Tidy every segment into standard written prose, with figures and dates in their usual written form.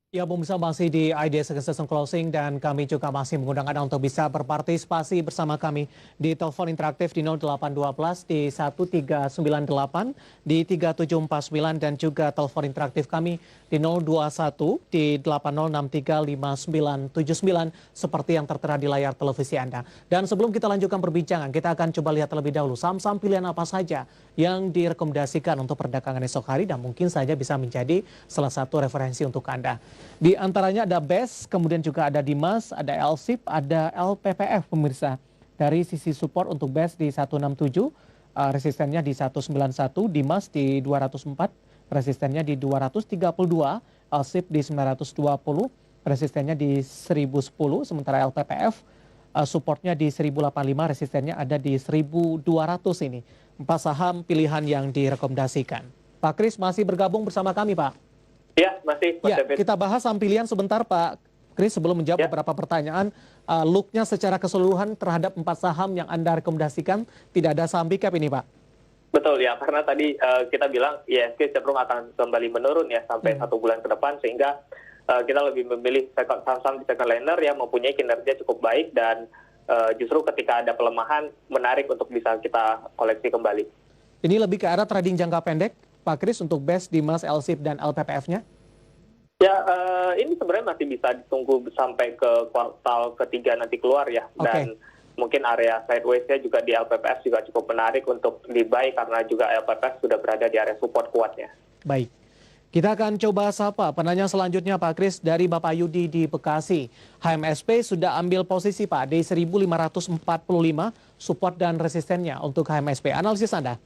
Ya, pemirsa masih di ID Session Closing dan kami juga masih mengundang Anda untuk bisa berpartisipasi bersama kami di telepon interaktif di 0812 di 1398 di 3749 dan juga telepon interaktif kami di 021 di 80635979 seperti yang tertera di layar televisi Anda. Dan sebelum kita lanjutkan perbincangan, kita akan coba lihat terlebih dahulu saham-saham pilihan apa saja yang direkomendasikan untuk perdagangan esok hari dan mungkin saja bisa menjadi salah satu referensi untuk Anda. Di antaranya ada BES, kemudian juga ada Dimas, ada LSIP, ada LPPF pemirsa. Dari sisi support untuk BES di 167, resistennya di 191, Dimas di 204, resistennya di 232, LSIP di 920, resistennya di 1010, sementara LPPF supportnya di 1085, resistennya ada di 1200 ini. 4 saham pilihan yang direkomendasikan. Pak Kris masih bergabung bersama kami, Pak. Ya, masih, Mas Ya, David. kita bahas saham pilihan sebentar, Pak Kris, sebelum menjawab beberapa pertanyaan. Look-nya secara keseluruhan terhadap 4 saham yang Anda rekomendasikan, tidak ada saham big cap ini, Pak. Betul ya, karena tadi kita bilang ISG cenderung akan kembali menurun ya sampai 1 bulan ke depan, sehingga kita lebih memilih saham-saham di second liner yang mempunyai kinerja cukup baik dan justru ketika ada pelemahan menarik untuk bisa kita koleksi kembali. Ini lebih ke arah trading jangka pendek, Pak Kris, untuk BES, Dimas, LSIP, dan LPPF-nya? Ya, ini sebenarnya masih bisa ditunggu sampai ke kuartal ketiga nanti keluar ya. Dan mungkin area sideways-nya juga di LPPF juga cukup menarik untuk di-buy karena juga LPPF sudah berada di area support kuatnya. Baik. Kita akan coba sapa penanya selanjutnya, Pak Kris, dari Bapak Yudi di Bekasi. HMSP sudah ambil posisi, Pak, di 1545 support dan resistennya untuk HMSP. Analisis Anda?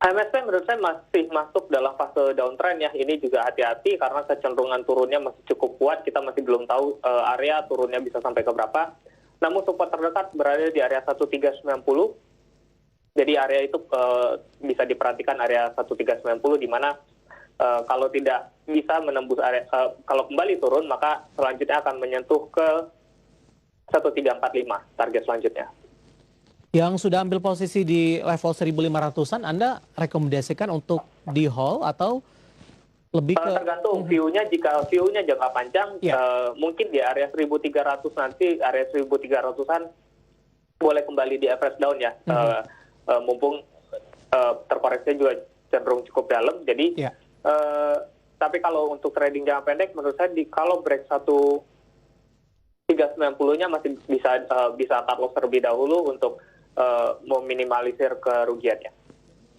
HMSP menurut saya masih masuk dalam fase downtrend ya. Ini juga hati-hati karena kecenderungan turunnya masih cukup kuat. Kita masih belum tahu area turunnya bisa sampai ke berapa. Namun support terdekat berada di area 1390. Jadi area itu bisa diperhatikan area 1390 di mana kalau tidak bisa menembus area, kalau kembali turun maka selanjutnya akan menyentuh ke 1345 target selanjutnya. Yang sudah ambil posisi di level 1500-an, Anda rekomendasikan untuk di hold atau lebih ke... Tergantung view-nya, jika view-nya jangka panjang, mungkin di area 1300 nanti, area 1300-an boleh kembali di average down ya. Mumpung terkoreksi juga cenderung cukup dalam, jadi tapi kalau untuk trading jangka pendek, menurut saya kalau break 390-nya masih bisa cut loss terlebih dahulu untuk meminimalisir kerugiannya.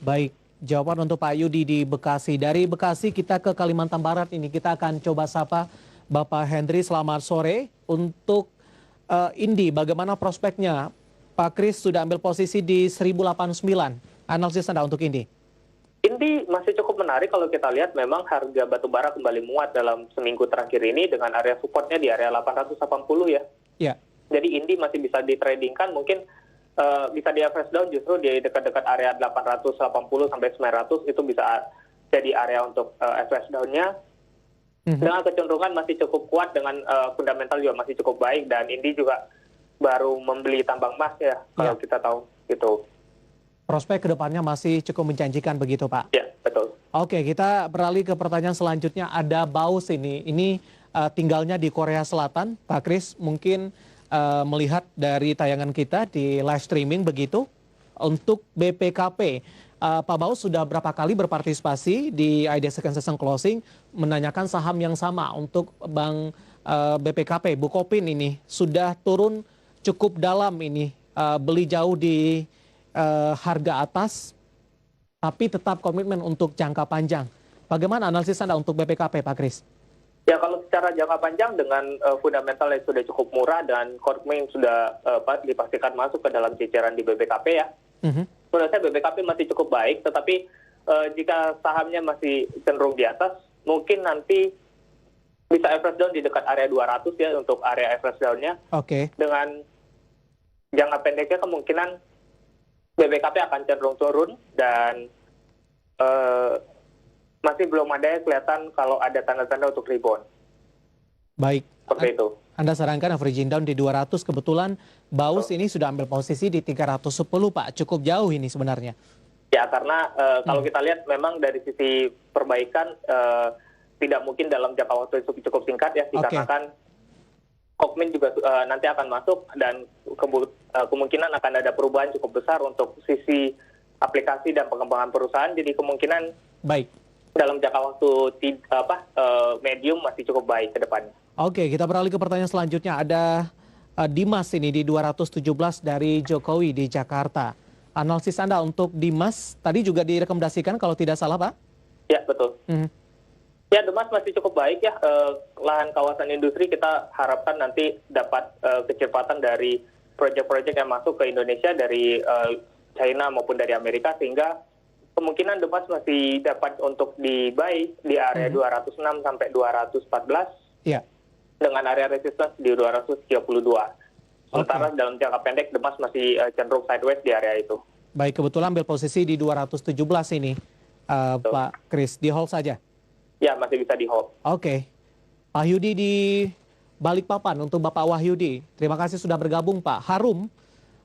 Baik, jawaban untuk Pak Yudi di Bekasi. Dari Bekasi kita ke Kalimantan Barat ini, kita akan coba sapa Bapak Hendri. Selamat sore. Untuk Indi, bagaimana prospeknya? Pak Kris sudah ambil posisi di 1089. Analisis Anda untuk Indi? Indi masih cukup menarik kalau kita lihat memang harga batubara kembali muat dalam seminggu terakhir ini dengan area supportnya di area 880 ya. Ya. Jadi Indi masih bisa ditradingkan, mungkin bisa di average down justru di dekat-dekat area 880 sampai 900 itu bisa jadi area untuk average down-nya. Dengan kecenderungan masih cukup kuat, dengan fundamental juga masih cukup baik, dan Indi juga baru membeli tambang emas ya kalau kita tahu gitu. Prospek kedepannya masih cukup menjanjikan begitu, Pak? Ya, betul. Oke, kita beralih ke pertanyaan selanjutnya. Ada Baus ini tinggalnya di Korea Selatan. Pak Kris mungkin melihat dari tayangan kita di live streaming begitu. Untuk BPKP, Pak Baus sudah berapa kali berpartisipasi di ID Second Session Closing menanyakan saham yang sama untuk Bank BPKP. Bukopin ini sudah turun cukup dalam ini, beli jauh di harga atas, tapi tetap komitmen untuk jangka panjang. Bagaimana analisis Anda untuk BPKP, Pak Kris? Ya, kalau secara jangka panjang dengan fundamental yang sudah cukup murah dan komitmen sudah dipastikan masuk ke dalam ceceran di BBKP ya. Menurut saya BBKP masih cukup baik, tetapi jika sahamnya masih cenderung di atas, mungkin nanti bisa average down di dekat area 200 ya untuk area average down-nya. Dengan jangka pendeknya kemungkinan BBKP akan cenderung turun dan masih belum ada kelihatan kalau ada tanda-tanda untuk rebound. Baik. Seperti itu. Anda sarankan averaging down di 200, kebetulan Baus ini sudah ambil posisi di 310, Pak. Cukup jauh ini sebenarnya. Ya, karena kalau kita lihat memang dari sisi perbaikan tidak mungkin dalam jangka waktu yang cukup singkat ya, dikarenakan Kokmin juga nanti akan masuk dan kemungkinan akan ada perubahan cukup besar untuk sisi aplikasi dan pengembangan perusahaan. Jadi kemungkinan dalam jangka waktu medium masih cukup baik ke depannya. Oke, kita beralih ke pertanyaan selanjutnya. Ada Dimas ini di 217 dari Jokowi di Jakarta. Analisis Anda untuk Dimas tadi juga direkomendasikan kalau tidak salah, Pak? Ya, betul. Ya, Dimas masih cukup baik ya. Lahan kawasan industri kita harapkan nanti dapat kecepatan dari proyek-proyek yang masuk ke Indonesia dari China maupun dari Amerika, sehingga kemungkinan Dimas masih dapat untuk di-buy di area 206 sampai 214. Ya. Dengan area resistance di 232. Sementara dalam jangka pendek Dimas masih cenderung sideways di area itu. Baik, kebetulan ambil posisi di 217 ini, Pak Kris. Di hold saja? Ya, masih bisa di hold. Oke. Pak Yudi di Balikpapan, untuk Bapak Wahyudi. Terima kasih sudah bergabung, Pak. Harum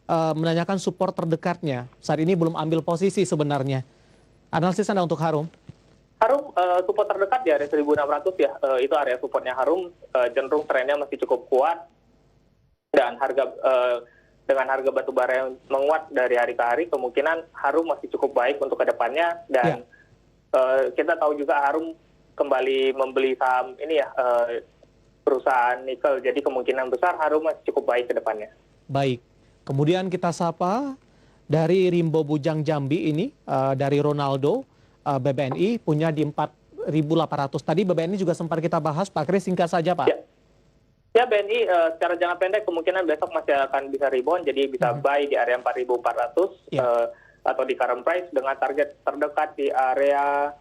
menanyakan support terdekatnya. Saat ini belum ambil posisi sebenarnya. Analisis Anda untuk Harum? Harum support terdekat di area 1.600 ya, itu area supportnya Harum, cenderung trennya masih cukup kuat, dan dengan harga batu bara yang menguat dari hari ke hari, kemungkinan Harum masih cukup baik untuk kedepannya, dan kita tahu juga Harum kembali membeli saham ini ya, perusahaan nikel, jadi kemungkinan besar Harum masih cukup baik ke depannya. Baik, kemudian kita sapa dari Rimbo Bujang Jambi ini, dari Ronaldo. BBNI punya di 4.800. Tadi BBNI juga sempat kita bahas, Pak Kris, singkat saja, Pak. Ya, BNI secara jangka pendek kemungkinan besok masih akan bisa rebound, jadi bisa buy di area 4.400 atau di current price dengan target terdekat di area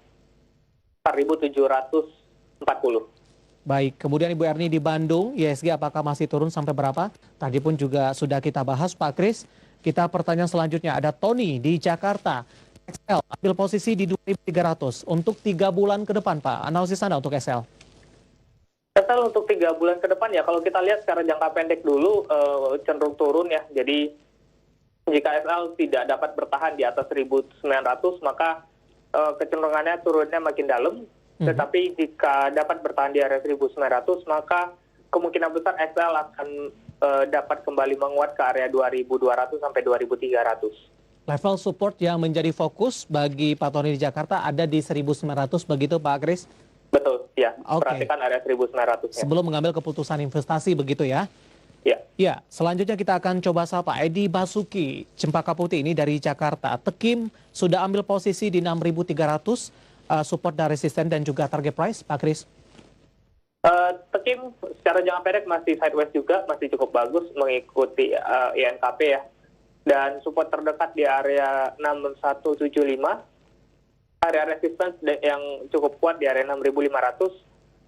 4.740. Baik, kemudian Ibu Erni di Bandung, ISG apakah masih turun sampai berapa? Tadi pun juga sudah kita bahas, Pak Kris. Kita pertanyaan selanjutnya, ada Tony di Jakarta. XL ambil posisi di 2.300 untuk 3 bulan ke depan, Pak. Analisis Anda untuk XL? XL untuk 3 bulan ke depan ya, kalau kita lihat secara jangka pendek dulu cenderung turun ya. Jadi jika XL tidak dapat bertahan di atas 1.900, maka kecenderungannya turunnya makin dalam. Tetapi jika dapat bertahan di area 1.900, maka kemungkinan besar XL akan dapat kembali menguat ke area 2.200 sampai 2.300. Level support yang menjadi fokus bagi Pak Tony di Jakarta ada di 1.900 begitu, Pak Kris? Betul, ya. Perhatikan area 1.900. Ya. Sebelum mengambil keputusan investasi begitu ya? Ya. Ya, selanjutnya kita akan coba sapa Edi Basuki, Cempaka Putih ini dari Jakarta. Tekim sudah ambil posisi di 6.300, support dan resisten dan juga target price, Pak Kris? Tekim secara jangka pendek masih sideways juga, masih cukup bagus mengikuti INKP ya. Dan support terdekat di area 6175, area resistance yang cukup kuat di area 6.500.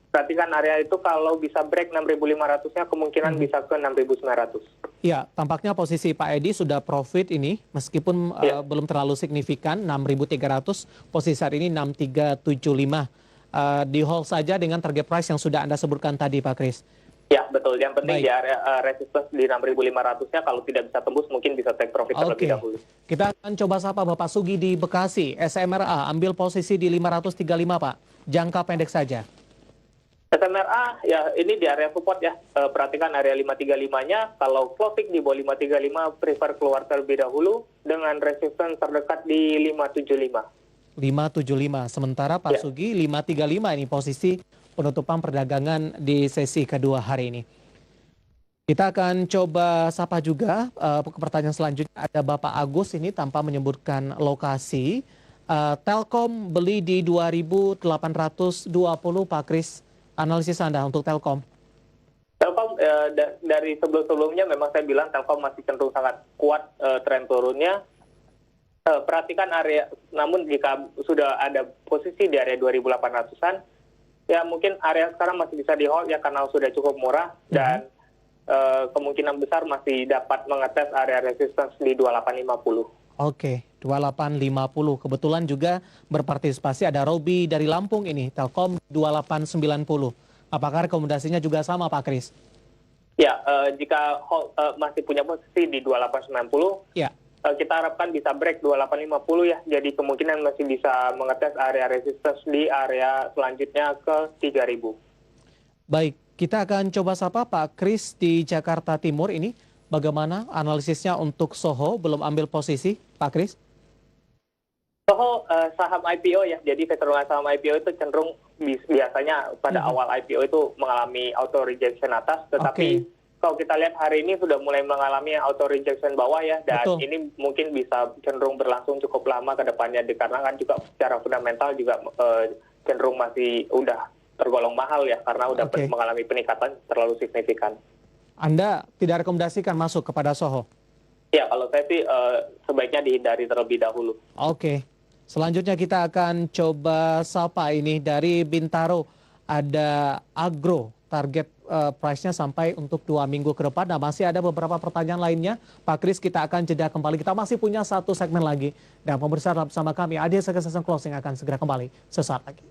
Perhatikan area itu kalau bisa break 6.500-nya kemungkinan bisa ke 6.900. Ya, tampaknya posisi Pak Edi sudah profit ini, meskipun belum terlalu signifikan, 6.300, posisi saat ini 6.375. Di hold saja dengan target price yang sudah Anda sebutkan tadi, Pak Kris. Ya, betul. Yang penting di area resistance di 6.500-nya, kalau tidak bisa tembus mungkin bisa take profit terlebih dahulu. Kita akan coba sapa Bapak Sugi di Bekasi. SMRA ambil posisi di 535, Pak. Jangka pendek saja. SMRA ya ini di area support ya. Perhatikan area 535-nya. Kalau closing di bawah 535, prefer keluar terlebih dahulu dengan resistance terdekat di 575. 575. Sementara Pak Sugi 535 ini posisi penutupan perdagangan di sesi kedua hari ini. Kita akan coba sapa juga pertanyaan selanjutnya. Ada Bapak Agus ini tanpa menyebutkan lokasi. Telkom beli di 2.820, Pak Kris. Analisis Anda untuk Telkom? Telkom dari sebelum-sebelumnya memang saya bilang Telkom masih cenderung sangat kuat tren turunnya. Perhatikan area, namun jika sudah ada posisi di area 2.800-an, ya mungkin area sekarang masih bisa di hold ya karena sudah cukup murah dan kemungkinan besar masih dapat mengetes area resistance di 2850. Oke, 2850. Kebetulan juga berpartisipasi ada Robi dari Lampung ini, Telkom 2890. Apakah rekomendasinya juga sama, Pak Kris? Ya, jika masih punya posisi di 2890, kita harapkan bisa break 2850 ya. Jadi kemungkinan masih bisa mengetes area resistance di area selanjutnya ke 3000. Baik, kita akan coba sapa Pak Kris di Jakarta Timur ini. Bagaimana analisisnya untuk Soho belum ambil posisi, Pak Kris? Soho saham IPO ya, jadi kecenderungan saham IPO itu cenderung biasanya pada awal IPO itu mengalami auto rejection atas, tetapi kalau kita lihat hari ini sudah mulai mengalami auto rejection bawah ya, dan ini mungkin bisa cenderung berlangsung cukup lama ke depannya, dikarenakan juga secara fundamental juga cenderung masih udah tergolong mahal ya, karena udah mengalami peningkatan terlalu signifikan. Anda tidak rekomendasikan masuk kepada Soho? Ya, kalau saya sih sebaiknya dihindari terlebih dahulu. Oke. Selanjutnya kita akan coba sapa ini dari Bintaro. Ada Agro, target price-nya sampai untuk 2 minggu ke depan. Nah, masih ada beberapa pertanyaan lainnya. Pak Kris, kita akan jeda kembali. Kita masih punya satu segmen lagi. Dan pemirsa bersama kami, Adi Sekesesen Closing akan segera kembali sesaat lagi.